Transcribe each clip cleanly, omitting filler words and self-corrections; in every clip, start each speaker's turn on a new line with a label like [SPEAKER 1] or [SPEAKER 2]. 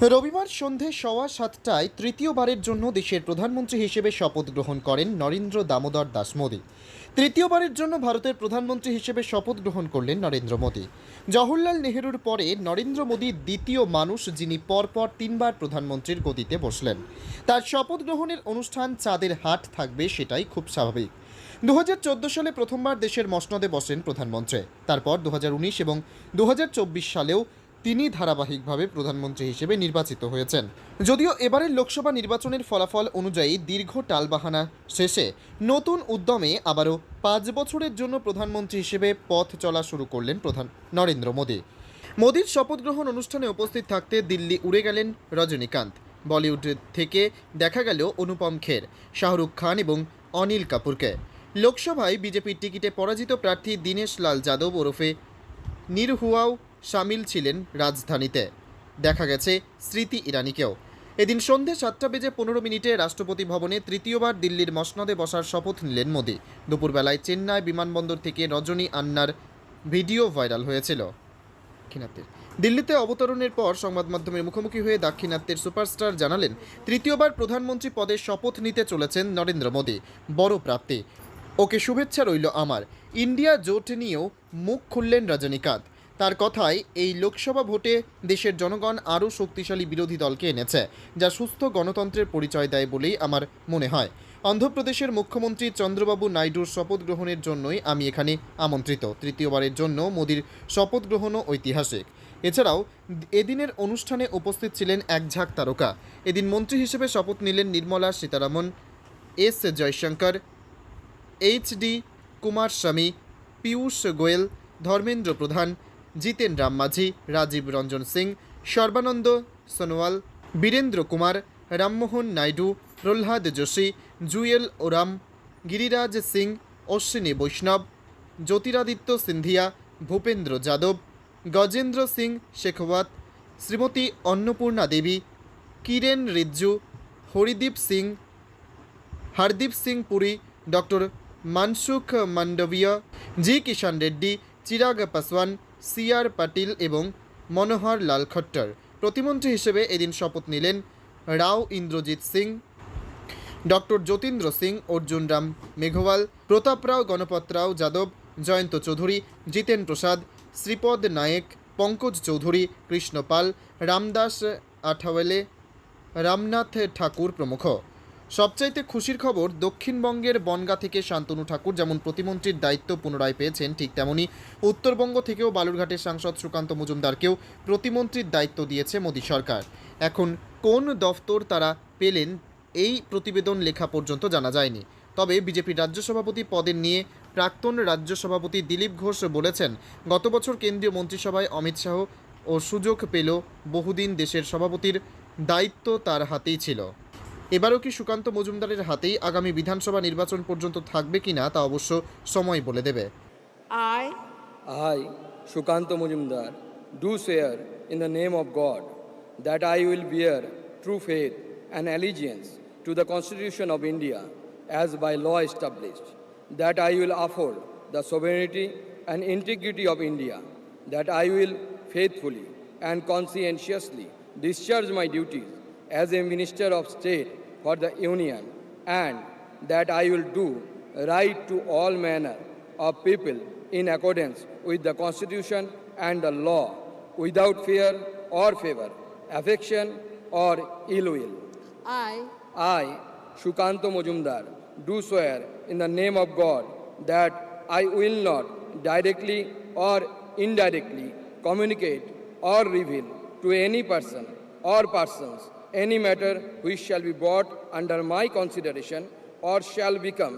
[SPEAKER 1] রবিবার সন্ধে 7:15টায় তৃতীয়বারের জন্য দেশের প্রধানমন্ত্রী হিসেবে শপথ গ্রহণ করেন নরেন্দ্র দামোদর দাস মোদী। তৃতীয়বারের জন্য ভারতের প্রধানমন্ত্রী হিসেবে শপথ গ্রহণ করলেন নরেন্দ্র মোদী। জওহরলাল নেহরুর পরে নরেন্দ্র মোদী দ্বিতীয় মানুষ যিনি পরপর তিনবার প্রধানমন্ত্রীর গদিতে বসলেন। তার শপথ গ্রহণের অনুষ্ঠান চাঁদের হাট থাকবে, সেটাই খুব স্বাভাবিক। 2014 সালে প্রথমবার দেশের মসনদে বসেন প্রধানমন্ত্রী। তারপর 2019 এবং 2024 সালেও তিনি ধারাবাহিকভাবে প্রধানমন্ত্রী হিসেবে নির্বাচিত হয়েছেন। যদিও এবারের লোকসভা নির্বাচনের ফলাফল অনুযায়ী দীর্ঘ টালবাহানা শেষে নতুন উদ্যমে আবারও 5 বছরের জন্য প্রধানমন্ত্রী হিসেবে পথ চলা শুরু করলেন নরেন্দ্র মোদী। মোদীর শপথ গ্রহণ অনুষ্ঠানে উপস্থিত থাকতে দিল্লি উড়ে গেলেন রজনীকান্ত। বলিউড থেকে দেখা গেল অনুপম খের, শাহরুখ খান এবং অনিল কাপুরকে। লোকসভায় বিজেপির টিকিটে পরাজিত প্রার্থী দীনেশ লাল যাদব ওরফে নিরহুয়াও সামিল ছিলেন রাজধানীতে। দেখা গেছে স্মৃতি ইরানিকেও। এদিন সন্ধে 7:15 রাষ্ট্রপতি ভবনে তৃতীয়বার দিল্লির মসনদে বসার শপথ নিলেন মোদী। দুপুরবেলায় চেন্নাই বিমানবন্দর থেকে রজনী আন্নার ভিডিও ভাইরাল হয়েছিল। দিল্লিতে অবতরণের পর সংবাদ মাধ্যমের মুখোমুখি হয়ে দাক্ষিণাত্যের সুপারস্টার জানালেন, তৃতীয়বার প্রধানমন্ত্রী পদে শপথ নিতে চলেছেন নরেন্দ্র মোদী। বড় প্রাপ্তি, ওকে শুভেচ্ছা রইল আমার। ইন্ডিয়া জোট নিয়েও মুখ খুললেন রজনীকান্ত। তার কথায়, এই লোকসভা ভোটে দেশের জনগণ আরও শক্তিশালী বিরোধী দলকে এনেছে, যা সুস্থ গণতন্ত্রের পরিচয় দেয় বলেই আমার মনে হয়। অন্ধ্রপ্রদেশের মুখ্যমন্ত্রী চন্দ্রবাবু নাইডুর শপথ গ্রহণের জন্যই আমি এখানে আমন্ত্রিত। তৃতীয়বারের জন্য মোদির শপথ গ্রহণও ঐতিহাসিক। এছাড়াও এদিনের অনুষ্ঠানে উপস্থিত ছিলেন এক ঝাঁক তারকা। এদিন মন্ত্রী হিসেবে শপথ নিলেন নির্মলা সীতারামন, এস জয়শঙ্কর, এইচ.ডি. কুমারস্বামী, পীয়ূষ গোয়েল, ধর্মেন্দ্র প্রধান, জিতেন রাম মাঝি, রাজীব রঞ্জন সিং, সর্বানন্দ সোনোয়াল, বীরেন্দ্র কুমার, রামমোহন নাইডু, প্রহ্লাদ যোশী, জুয়েল ওরাম, গিরিরাজ সিং, অশ্বিনী বৈষ্ণব, জ্যোতিরাদিত্য সিন্ধিয়া, ভূপেন্দ্র যাদব, গজেন্দ্র সিং শেখাওয়াত, শ্রীমতী অন্নপূর্ণা দেবী, কিরেন রিজ্জু, হরিদীপ সিং, হরদীপ সিং পুরী, ডক্টর মানসুখ মান্ডভিয়া, জি কিষাণ রেড্ডি, চিরাগ পাসওয়ান, সি.আর. পাটিল এবং মনোহর লাল খট্টর। প্রতিমন্ত্রী হিসেবে এদিন শপথ নিলেন রাও ইন্দ্রজিৎ সিং, ডক্টর যতীন্দ্র সিং, অর্জুন রাম মেঘওয়াল, প্রতাপরাও গণপতরাও যাদব, জয়ন্ত চৌধুরী, জিতেন প্রসাদ, শ্রীপদ নায়েক, পঙ্কজ চৌধুরী, কৃষ্ণ পাল, রামদাস আঠাওয়ালে, রামনাথ ঠাকুর প্রমুখ। সবচাইতে খুশির খবর, দক্ষিণবঙ্গের বনগাঁ থেকে শান্তনু ঠাকুর যেমন প্রতিমন্ত্রীর দায়িত্ব পুনরায় পেয়েছেন, ঠিক তেমনি উত্তরবঙ্গ থেকেও বালুরঘাটের সাংসদ সুকান্ত মজুমদারকেও প্রতিমন্ত্রীর দায়িত্ব দিয়েছে মোদী সরকার। এখন কোন দফতর তারা পেলেন এই প্রতিবেদন লেখা পর্যন্ত জানা যায়নি। তবে বিজেপির রাজ্য সভাপতি পদের নিয়ে প্রাক্তন রাজ্য সভাপতি দিলীপ ঘোষ বলেছেন, গত বছর কেন্দ্রীয় মন্ত্রিসভায় অমিত শাহ ও সুযোগ পেল, বহুদিন দেশের সভাপতির দায়িত্ব তার হাতেই ছিল। এবারও কি সুকান্ত মজুমদারের হাতেই আগামী বিধানসভা নির্বাচন পর্যন্ত থাকবে কিনা তা অবশ্য সময় বলে দেবে।
[SPEAKER 2] I, Shukanto Mujumdar, do swear in the name of God that I will bear true faith and allegiance to the Constitution of India as by law established, that I will uphold the sovereignty and integrity of India, that I will faithfully and conscientiously discharge my duties as a Minister of State for the Union, and that I will do right to all manner of people in accordance with the Constitution and the law, without fear or favor, affection or ill will. I, Shukanto Mojumdar, do swear in the name of God that I will not directly or indirectly communicate or reveal to any person or persons any matter which shall be brought under my consideration or shall become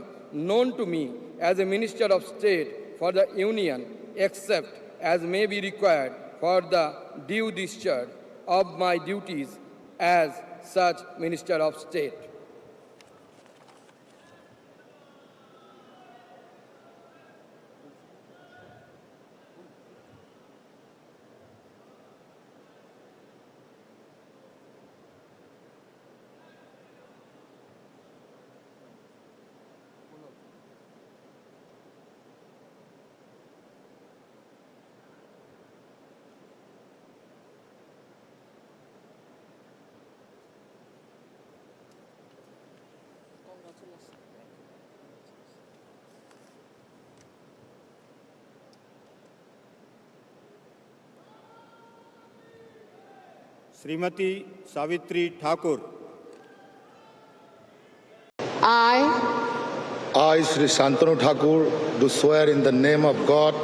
[SPEAKER 2] known to me as a Minister of State for the Union, except as may be required for the due discharge of my duties as such Minister of State.
[SPEAKER 3] Shrimati Savitri Thakur.
[SPEAKER 4] I, Sri Shantanu Thakur, do swear in the name of God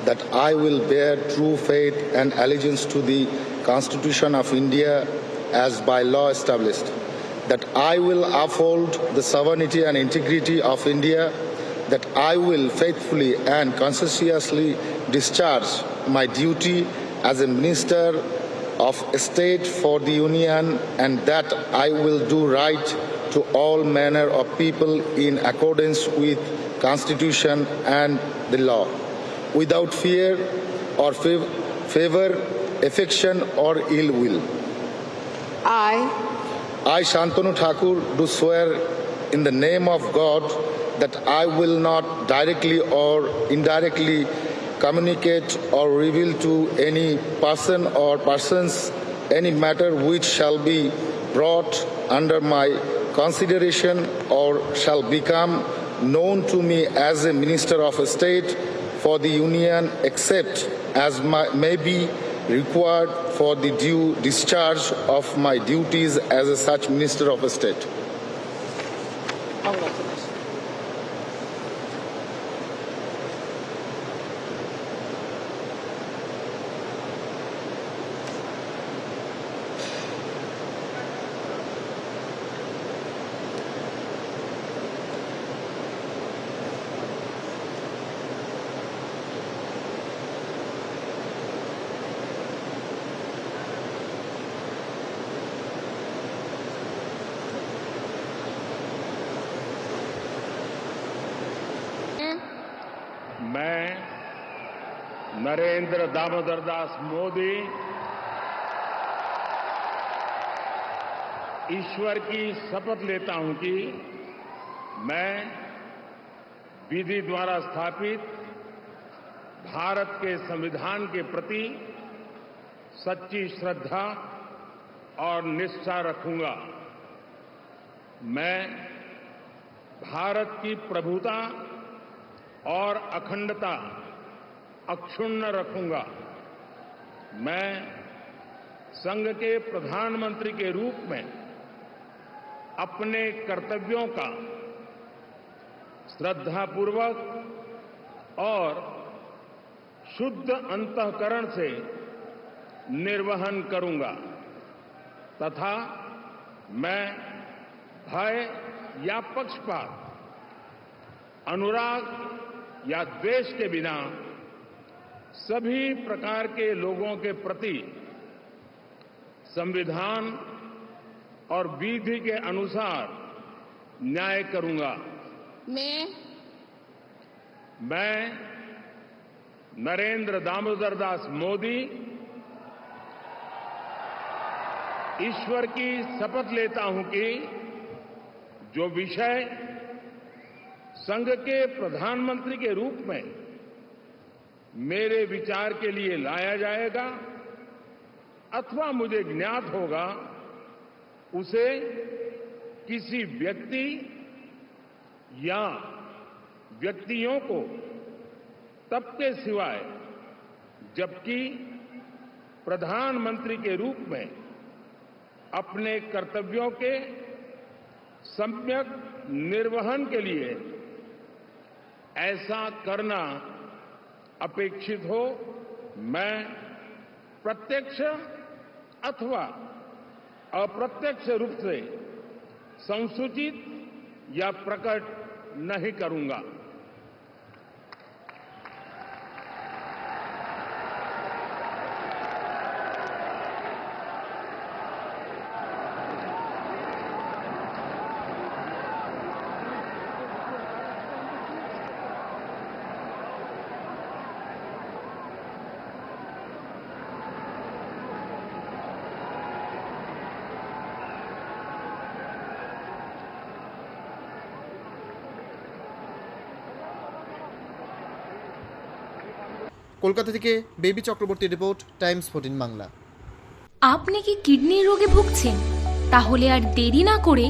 [SPEAKER 4] that I will bear true faith and allegiance to the Constitution of India as by law established, that I will uphold the sovereignty and integrity of India, that I will faithfully and conscientiously discharge my duty as a Minister of State for the Union, and that I will do right to all manner of people in accordance with Constitution and the law, without fear or favor, affection or ill will. I, Shantanu Thakur, do swear in the name of God that I will not directly or indirectly communicate or reveal to any person or persons any matter which shall be brought under my consideration or shall become known to me as a Minister of State for the Union, except as may be required for the due discharge of my duties as a such Minister of State.
[SPEAKER 5] मैं नरेंद्र दामोदर दास मोदी ईश्वर की शपथ लेता हूं कि मैं विधि द्वारा स्थापित भारत के संविधान के प्रति सच्ची श्रद्धा और निष्ठा रखूंगा। मैं भारत की प्रभुता और अखंडता अक्षुण्ण रखूंगा। मैं संघ के प्रधानमंत्री के रूप में अपने कर्तव्यों का श्रद्धापूर्वक और शुद्ध अंतःकरण से निर्वहन करूंगा तथा मैं भय या पक्षपात, अनुराग या द्वेष के बिना सभी प्रकार के लोगों के प्रति संविधान और विधि के अनुसार न्याय करूंगा। मैं नरेंद्र दामोदर दास मोदी ईश्वर की शपथ लेता हूं कि जो विषय संघ के प्रधानमंत्री के रूप में मेरे विचार के लिए लाया जाएगा अथवा मुझे ज्ञात होगा, उसे किसी व्यक्ति या व्यक्तियों को तब के सिवाय जबकि प्रधानमंत्री के रूप में अपने कर्तव्यों के सम्यक निर्वहन के लिए ऐसा करना अपेक्षित हो, मैं प्रत्यक्ष अथवा अप्रत्यक्ष रूप से संसूचित या प्रकट नहीं करूंगा।
[SPEAKER 1] কলকাতা থেকে baby Chakraborty report, Times 14 Bangla.
[SPEAKER 6] আপনি কি কিডনির রোগে ভুগছেন? তাহলে আর দেরি না করে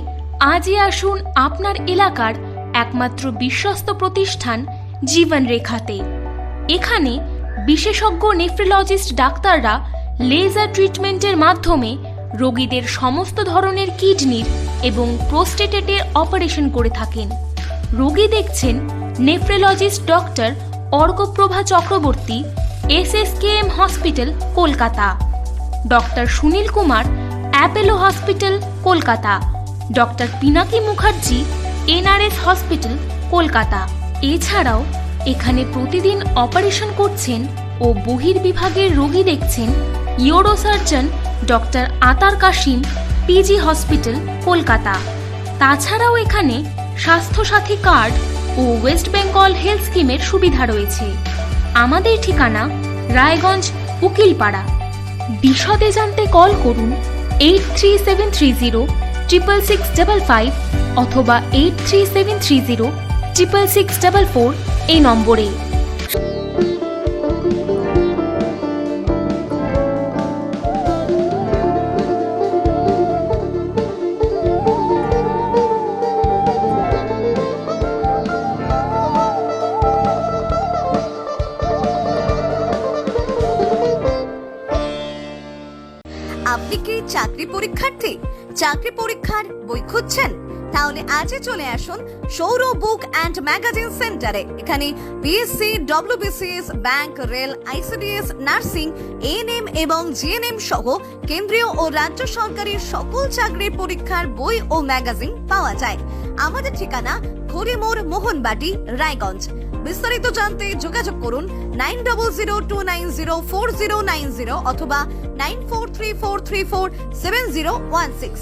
[SPEAKER 6] আজই আসুন আপনার এলাকার একমাত্র বিশ্বস্ত প্রতিষ্ঠান জীবন রেখাতে। এখানে বিশেষজ্ঞ নেফ্রোলজিস্ট ডাক্তাররা লেজার ট্রিটমেন্টের মাধ্যমে রোগীদের সমস্ত ধরনের কিডনির এবং প্রোস্টেটেটের অপারেশন করে থাকেন। রোগী দেখছেন nephrologist doctor Arkaprava Chakraborty, SSKM hospital, Kolkata. Doctor Sunil Kumar, Apollo hospital, Kolkata. Doctor Pinaki Mukherjee, NRS hospital, Kolkata. এছাড়াও এখানে প্রতিদিন অপারেশন করছেন ও বহির্বিভাগের রোগী দেখছেন ইউরোসার্জন ডক্টর আতার কাশিম, PG হসপিটাল, কলকাতা। তাছাড়াও এখানে স্বাস্থ্যসাথী কার্ড ও ওয়েস্ট বেঙ্গল হেলথ স্কিমের সুবিধা রয়েছে। আমাদের ঠিকানা রায়গঞ্জ, উকিলপাড়া। বিশদে জানতে কল করুন 8373066655 অথবা 8373066644 এই নম্বরে।
[SPEAKER 7] আপনি কি চাকরি পরীক্ষার্থী? চাকরি পরীক্ষার বই খুঁজছেন? তাহলে আজই চলে আসুন সৌরভ বুক অ্যান্ড ম্যাগাজিন সেন্টারে। এখানে BSc, WBCS, bank, rail, ICDS, nursing, ANM এবং GNM সহ কেন্দ্রীয় ও রাজ্য সরকারের সকল চাকরির পরীক্ষার বই ও ম্যাগাজিন পাওয়া যায়। আমাদের ঠিকানা খড়িমোড়, মোহনবাটি, রায়গঞ্জ। বিস্তারিত জানতে যোগাযোগ করুন 9002904090 অথবা 9434347016।